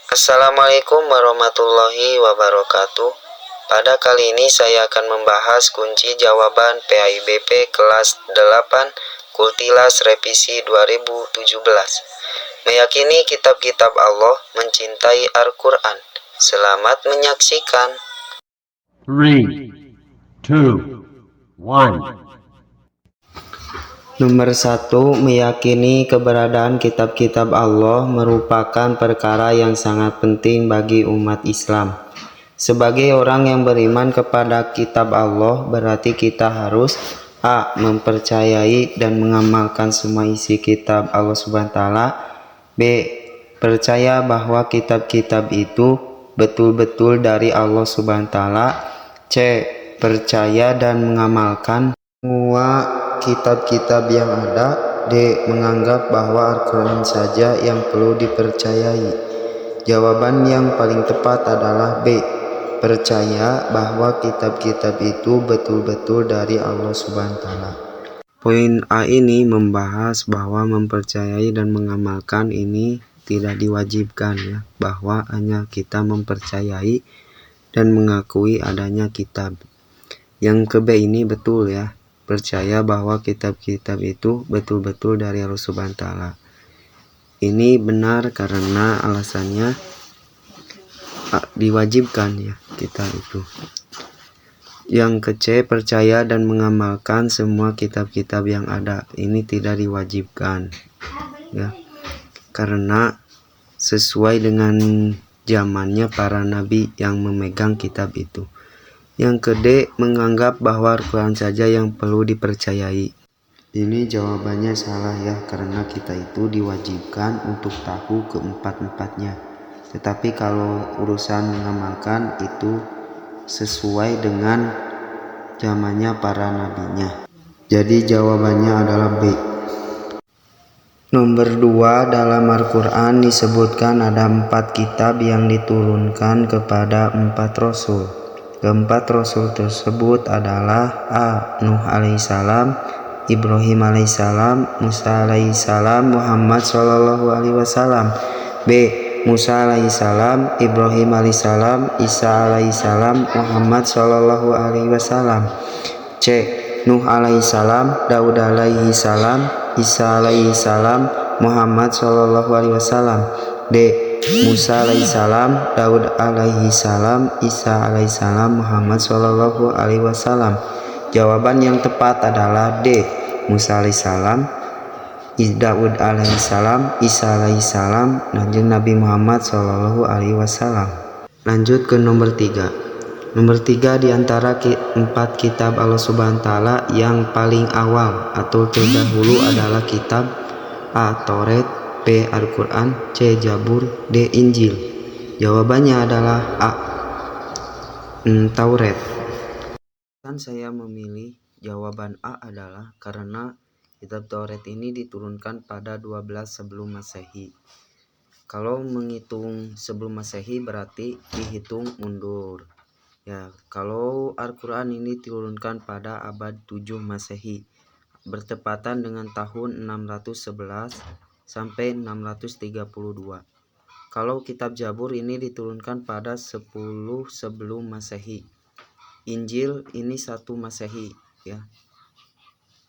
Assalamualaikum warahmatullahi wabarakatuh. Pada kali ini saya akan membahas kunci jawaban PAIBP kelas 8 Kultilas revisi 2017. Meyakini kitab-kitab Allah, mencintai Al-Quran. Selamat menyaksikan. 3, 2, 1. Nomor 1. Meyakini keberadaan kitab-kitab Allah merupakan perkara yang sangat penting bagi umat Islam. Sebagai orang yang beriman kepada kitab Allah, berarti kita harus A. Mempercayai dan mengamalkan semua isi kitab Allah SWT. B. Percaya bahwa kitab-kitab itu betul-betul dari Allah SWT. C. Percaya dan mengamalkan semua kitab-kitab yang ada. D. Menganggap bahwa Al-Quran saja yang perlu dipercayai. Jawaban yang paling tepat adalah B. Percaya bahwa kitab-kitab itu betul-betul dari Allah SWT. Poin A ini membahas bahwa mempercayai dan mengamalkan ini tidak diwajibkan, ya, bahwa hanya kita mempercayai dan mengakui adanya kitab. Yang ke B ini betul, ya, percaya bahwa kitab-kitab itu betul-betul dari Allah Subhanahu wa Ta'ala. Ini benar karena alasannya diwajibkan, ya, kita itu. Yang ke C, percaya dan mengamalkan semua kitab-kitab yang ada. Ini tidak diwajibkan, ya, karena sesuai dengan zamannya para nabi yang memegang kitab itu. Yang ke D, menganggap bahwa Al-Quran saja yang perlu dipercayai. Ini jawabannya salah, ya, karena kita itu diwajibkan untuk tahu keempat-empatnya. Tetapi kalau urusan mengamalkan itu sesuai dengan zamannya para nabinya. Jadi jawabannya adalah B. Nomor 2, dalam Al-Quran disebutkan ada 4 kitab yang diturunkan kepada 4 rasul. Keempat rasul tersebut adalah A. Nuh alaihissalam, Ibrahim alaihissalam, Musa alaihissalam, Muhammad SAW. B. Musa alaihissalam, Ibrahim alaihissalam, Isa alaihissalam, Muhammad SAW. C. Nuh alaihissalam, Daud alaihissalam, Isa alaihissalam, Muhammad SAW. D. Musa alaihissalam, Daud alaihissalam, Isa alaihissalam, Muhammad SAW. Jawaban yang tepat adalah D. Musa alaihissalam, Daud alaihissalam, Isa alaihissalam, dan Nabi Muhammad SAW. Lanjut ke nomor 3. Nomor 3, di antara 4 kitab Allah Subhanahu wa Ta'ala yang paling awal atau terdahulu adalah kitab A. Taurat, B. Al-Quran, C. Zabur, D. Injil. Jawabannya adalah A. Taurat. Saya memilih jawaban A adalah karena kitab Taurat ini diturunkan pada 12 sebelum Masehi. Kalau menghitung sebelum Masehi berarti dihitung mundur. Ya, kalau Al-Quran ini diturunkan pada abad 7 Masehi, bertepatan dengan tahun 611 sampai 632. Kalau kitab Zabur ini diturunkan pada 10 sebelum Masehi. Injil ini 1 Masehi, ya,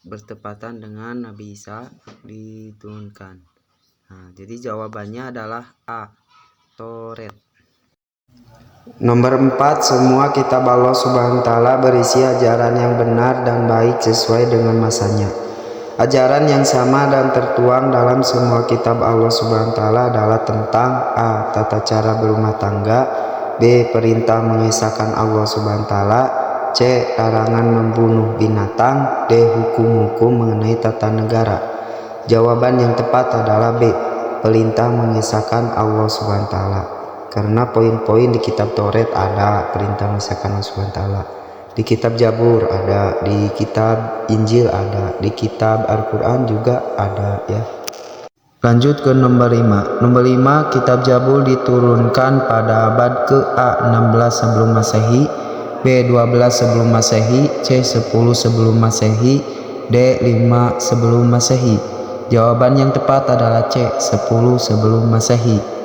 bertepatan dengan Nabi Isa diturunkan. Nah, jadi jawabannya adalah A. Taurat. Nomor 4, semua kitab Allah Subhanahu wa Ta'ala berisi ajaran yang benar dan baik sesuai dengan masanya. Ajaran yang sama dan tertuang dalam semua kitab Allah Subhanahu wa Ta'ala adalah tentang A. Tata cara berumah tangga, B. Perintah mengesahkan Allah Subhanahu wa Ta'ala, C. Larangan membunuh binatang, D. Hukum-hukum mengenai tata negara. Jawaban yang tepat adalah B. Perintah mengesahkan Allah Subhanahu wa Ta'ala. Karena poin-poin di kitab Taurat ada perintah mengesahkan Allah Subhanahu wa Ta'ala. Di kitab Zabur ada, di kitab Injil ada, di kitab Al-Quran juga ada, ya. Lanjut ke nomor 5. Nomor 5, kitab Zabur diturunkan pada abad ke-A 16 sebelum Masehi, B 12 sebelum Masehi, C 10 sebelum Masehi, D 5 sebelum Masehi. Jawaban yang tepat adalah C 10 sebelum Masehi.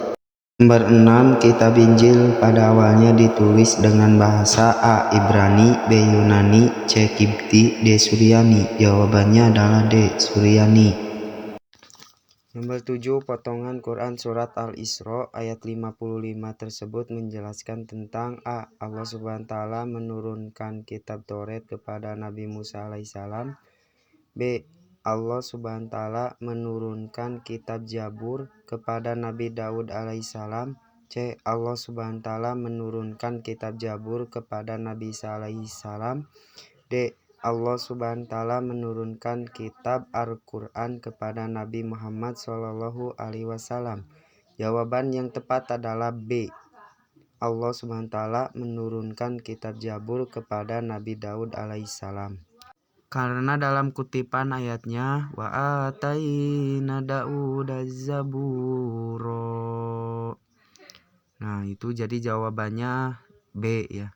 Nomor 6. Kitab Injil pada awalnya ditulis dengan bahasa A. Ibrani, B. Yunani, C. Kipti, D. Suryani. Jawabannya adalah D. Suryani. Nomor 7. Potongan Quran Surat Al-Isra ayat 55 tersebut menjelaskan tentang A. Allah Subhanahu wa Ta'ala menurunkan kitab Taurat kepada Nabi Musa alaihissalam. B. Allah Subhanahu wa Ta'ala menurunkan kitab Zabur kepada Nabi Daud alaihissalam. C. Allah Subhanahu wa Ta'ala menurunkan kitab Zabur kepada Nabi Isa alaihissalam. D. Allah Subhanahu wa Ta'ala menurunkan kitab Al-Quran kepada Nabi Muhammad Shallallahu Alaihi Wasallam. Jawaban yang tepat adalah B. Allah Subhanahu wa Ta'ala menurunkan kitab Zabur kepada Nabi Daud alaihissalam. Karena dalam kutipan ayatnya wa ataina Dauda zaburo. Nah, itu jadi jawabannya B ya.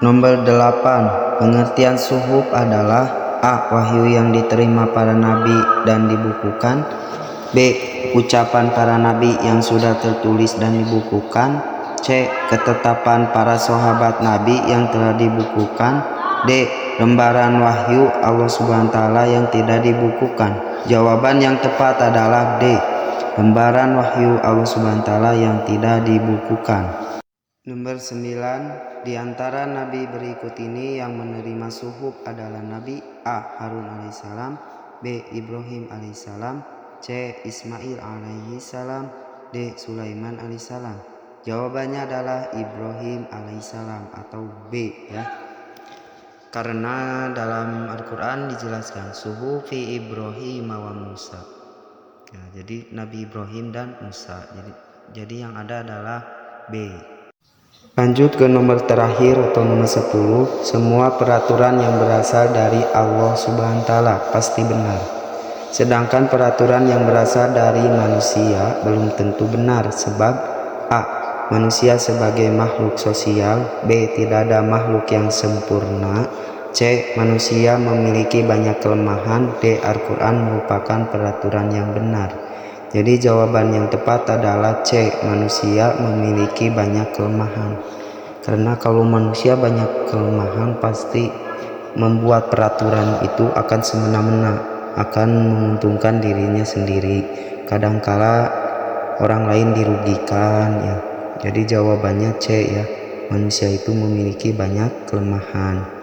Nomor 8. Pengertian suhuf adalah A. Wahyu yang diterima para nabi dan dibukukan. B. Ucapan para nabi yang sudah tertulis dan dibukukan. C. Ketetapan para sahabat nabi yang telah dibukukan. D. Lembaran wahyu Allah Subhanahu wa Ta'ala yang tidak dibukukan. Jawaban yang tepat adalah D. Lembaran wahyu Allah Subhanahu wa Ta'ala yang tidak dibukukan. Nomor 9. Di antara nabi berikut ini yang menerima suhuf adalah Nabi A. Harun alaihissalam, B. Ibrahim alaihissalam, C. Ismail alaihissalam, D. Sulaiman alaihissalam. Jawabannya adalah Ibrahim alaihissalam atau B ya. Karena dalam Al-Quran dijelaskan suhufi Ibrahim wa Musa. Ya, jadi Nabi Ibrahim dan Musa. Jadi yang ada adalah B. Lanjut ke nomor terakhir atau nomor 10. Semua peraturan yang berasal dari Allah Subhanahu wa Ta'ala pasti benar. Sedangkan peraturan yang berasal dari manusia belum tentu benar sebab A. Manusia sebagai makhluk sosial. B. Tidak ada makhluk yang sempurna. C. Manusia memiliki banyak kelemahan. D. Al-Quran merupakan peraturan yang benar. Jadi jawaban yang tepat adalah C. Manusia memiliki banyak kelemahan. Karena kalau manusia banyak kelemahan pasti membuat peraturan itu akan semena-mena, akan menguntungkan dirinya sendiri. Kadangkala orang lain dirugikan ya. Jadi jawabannya C ya. Manusia itu memiliki banyak kelemahan.